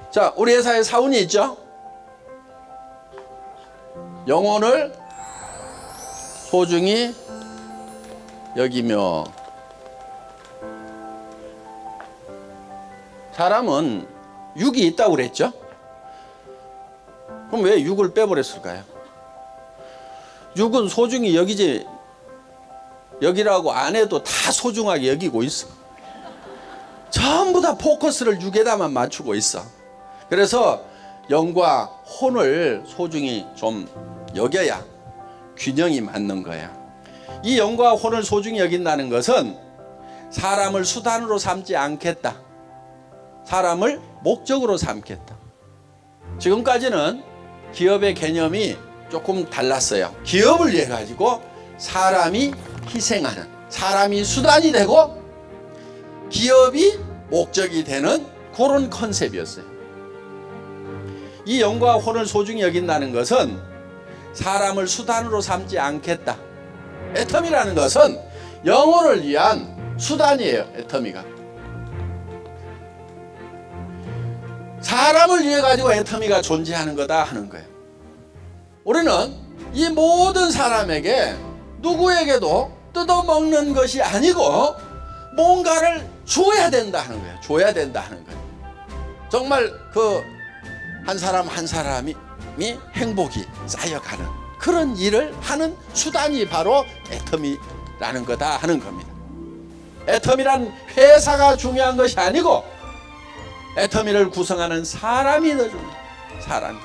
자, 우리 회사에 사원이 있죠? 영혼을 소중히 여기며, 사람은 육이 있다고 그랬죠? 그럼 왜 육을 빼버렸을까요? 육은 소중히 여기라고 안 해도 다 소중하게 여기고 있어. 전부 다 포커스를 육에다만 맞추고 있어. 그래서 영과 혼을 소중히 좀 여겨야 균형이 맞는 거야. 이 영과 혼을 소중히 여긴다는 것은 사람을 수단으로 삼지 않겠다. 사람을 목적으로 삼겠다. 지금까지는 기업의 개념이 조금 달랐어요. 기업을 위해 가지고 사람이 희생하는, 사람이 수단이 되고 기업이 목적이 되는 그런 컨셉이었어요. 이 영과 혼을 소중히 여긴다는 것은 사람을 수단으로 삼지 않겠다. 애터미라는 것은 영혼을 위한 수단이에요. 애터미가 사람을 위해 가지고 애터미가 존재하는 거다 하는 거예요. 우리는 이 모든 사람에게 누구에게도 뜯어먹는 것이 아니고 뭔가를 줘야 된다 하는 거예요. 줘야 된다 하는 거예요. 정말 한 사람 한 사람이 행복이 쌓여가는 그런 일을 하는 수단이 바로 애터미라는 거다 하는 겁니다. 애터미란 회사가 중요한 것이 아니고 애터미를 구성하는 사람이 더 중요해요. 사람이.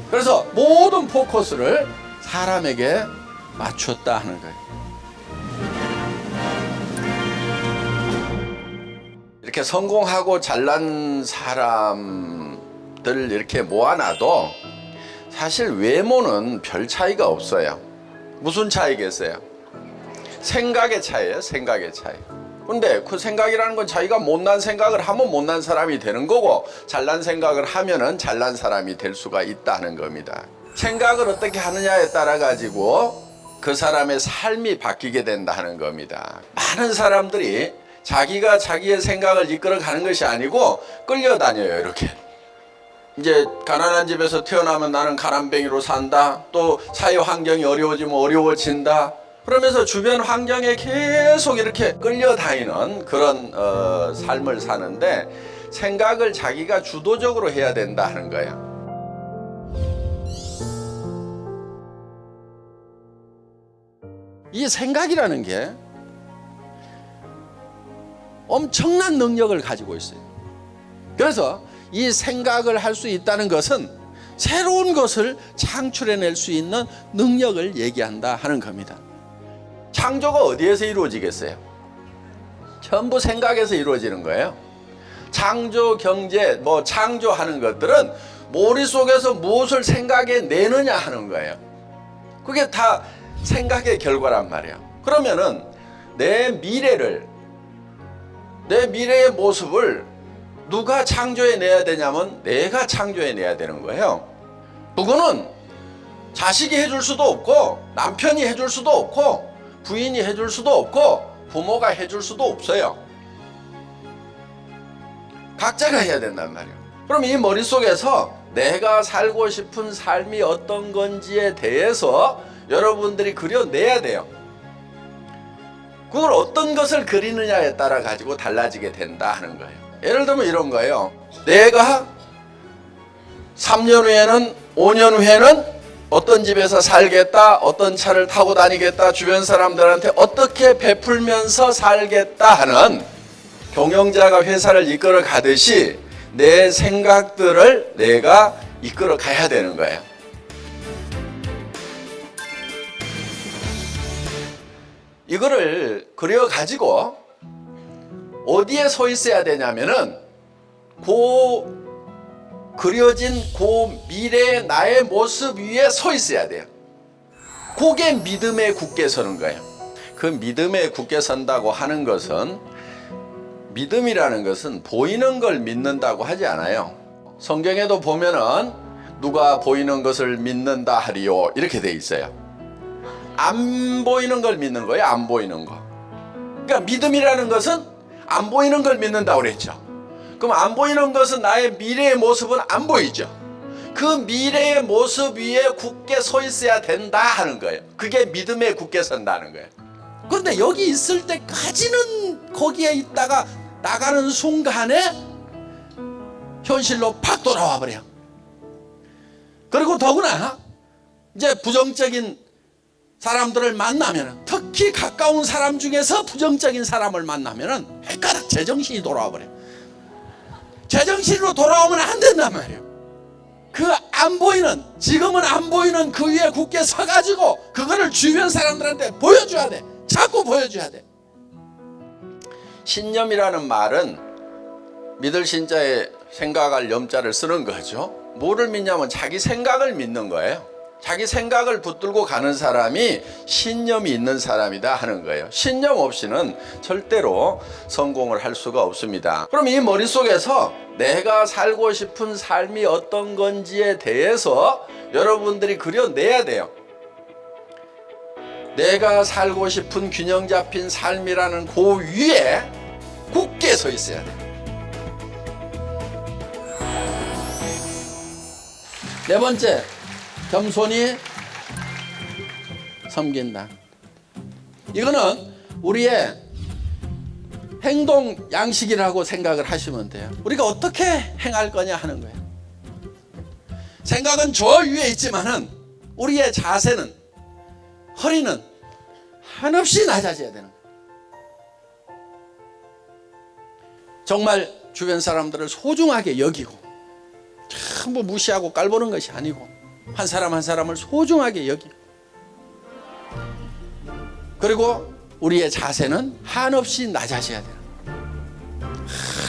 그래서 모든 포커스를 사람에게 맞췄다 하는 거예요. 이렇게 성공하고 잘난 사람들 이렇게 모아놔도 사실 외모는 별 차이가 없어요. 무슨 차이겠어요? 생각의 차이예요. 생각의 차이. 근데 그 생각이라는 건 자기가 못난 생각을 하면 못난 사람이 되는 거고 잘난 생각을 하면은 잘난 사람이 될 수가 있다는 겁니다. 생각을 어떻게 하느냐에 따라 가지고 그 사람의 삶이 바뀌게 된다는 겁니다. 많은 사람들이 자기가 자기의 생각을 이끌어가는 것이 아니고 끌려다녀요. 이렇게 이제 가난한 집에서 태어나면 나는 가난뱅이로 산다, 또 사회 환경이 어려워지면 어려워진다, 그러면서 주변 환경에 계속 이렇게 끌려다니는 그런 삶을 사는데 생각을 자기가 주도적으로 해야 된다 하는 거예요. 이 생각이라는 게 엄청난 능력을 가지고 있어요. 그래서 이 생각을 할 수 있다는 것은 새로운 것을 창출해낼 수 있는 능력을 얘기한다 하는 겁니다. 창조가 어디에서 이루어지겠어요? 전부 생각에서 이루어지는 거예요. 창조, 경제, 창조하는 것들은 머릿속에서 무엇을 생각해 내느냐 하는 거예요. 그게 다 생각의 결과란 말이에요. 그러면은 내 미래의 모습을 누가 창조해내야 되냐면 내가 창조해내야 되는 거예요. 그거는 자식이 해줄 수도 없고 남편이 해줄 수도 없고 부인이 해줄 수도 없고 부모가 해줄 수도 없어요. 각자가 해야 된단 말이에요. 그럼 이 머릿속에서 내가 살고 싶은 삶이 어떤 건지에 대해서 여러분들이 그려내야 돼요. 그걸 어떤 것을 그리느냐에 따라 가지고 달라지게 된다 하는 거예요. 예를 들면 이런 거예요. 내가 3년 후에는 5년 후에는 어떤 집에서 살겠다, 어떤 차를 타고 다니겠다, 주변 사람들한테 어떻게 베풀면서 살겠다 하는 경영자가 회사를 이끌어 가듯이 내 생각들을 내가 이끌어 가야 되는 거예요. 이거를 그려 가지고 어디에 서 있어야 되냐면은 그려진 미래의 나의 모습 위에 서 있어야 돼요. 그게 믿음에 굳게 서는 거예요. 그 믿음에 굳게 선다고 하는 것은, 믿음이라는 것은 보이는 걸 믿는다고 하지 않아요. 성경에도 보면은 누가 보이는 것을 믿는다 하리요 이렇게 돼 있어요. 안 보이는 걸 믿는 거예요. 안 보이는 거. 그러니까 믿음이라는 것은 안 보이는 걸 믿는다고 그랬죠. 그럼 안 보이는 것은 나의 미래의 모습은 안 보이죠. 그 미래의 모습 위에 굳게 서 있어야 된다 하는 거예요. 그게 믿음에 굳게 선다는 거예요. 그런데 여기 있을 때까지는 거기에 있다가 나가는 순간에 현실로 팍 돌아와 버려요. 그리고 더구나 이제 부정적인 사람들을 만나면, 특히 가까운 사람 중에서 부정적인 사람을 만나면 헷갈려 제정신이 돌아와 버려요. 제정신으로 돌아오면 안 된단 말이에요. 그 안 보이는, 지금은 안 보이는 그 위에 굳게 서가지고 그거를 주변 사람들한테 보여줘야 돼. 자꾸 보여줘야 돼. 신념이라는 말은 믿을 신자에 생각할 염자를 쓰는 거죠. 뭐를 믿냐면 자기 생각을 믿는 거예요. 자기 생각을 붙들고 가는 사람이 신념이 있는 사람이다 하는 거예요. 신념 없이는 절대로 성공을 할 수가 없습니다. 그럼 이 머릿속에서 내가 살고 싶은 삶이 어떤 건지에 대해서 여러분들이 그려내야 돼요. 내가 살고 싶은 균형 잡힌 삶이라는 그 위에 굳게 서 있어야 돼요. 네 번째, 겸손히 섬긴다. 이거는 우리의 행동 양식이라고 생각을 하시면 돼요. 우리가 어떻게 행할 거냐 하는 거예요. 생각은 저 위에 있지만은 우리의 자세는, 허리는 한없이 낮아져야 되는 거예요. 정말 주변 사람들을 소중하게 여기고, 전부 무시하고 깔보는 것이 아니고 한 사람 한 사람을 소중하게 여기고, 그리고 우리의 자세는 한없이 낮아져야 돼요.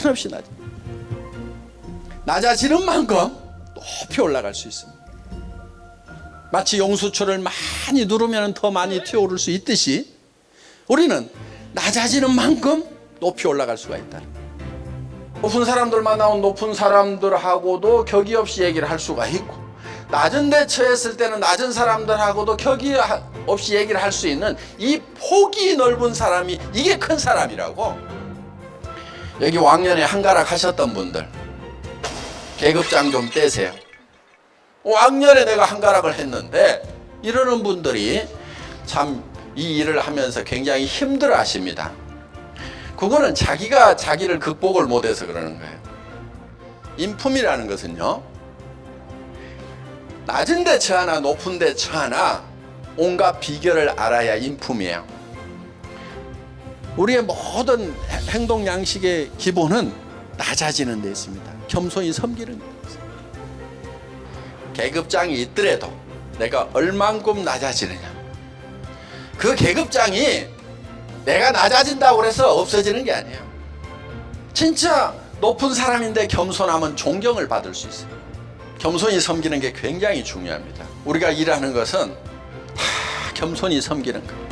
한없이 낮아지는 만큼 높이 올라갈 수 있습니다. 마치 용수초를 많이 누르면 더 많이 튀어오를 수 있듯이 우리는 낮아지는 만큼 높이 올라갈 수가 있다. 높은 사람들 만나면 높은 사람들하고도 격이 없이 얘기를 할 수가 있고, 낮은 데 처했을 때는 낮은 사람들하고도 격이 없이 얘기를 할 수 있는 이 폭이 넓은 사람이, 이게 큰 사람이라고. 여기 왕년에 한가락 하셨던 분들 계급장 좀 떼세요. 왕년에 내가 한가락을 했는데, 이러는 분들이 참 이 일을 하면서 굉장히 힘들어 하십니다. 그거는 자기가 자기를 극복을 못해서 그러는 거예요. 인품이라는 것은요, 낮은 데 처하나 높은 데 처하나 온갖 비결을 알아야 인품이에요. 우리의 모든 행동 양식의 기본은 낮아지는 데 있습니다. 겸손히 섬기는 데 있습니다. 계급장이 있더라도 내가 얼만큼 낮아지느냐, 그 계급장이 내가 낮아진다고 해서 없어지는 게 아니에요. 진짜 높은 사람인데 겸손하면 존경을 받을 수 있어요. 겸손히 섬기는 게 굉장히 중요합니다. 우리가 일하는 것은 다 겸손히 섬기는 거예요.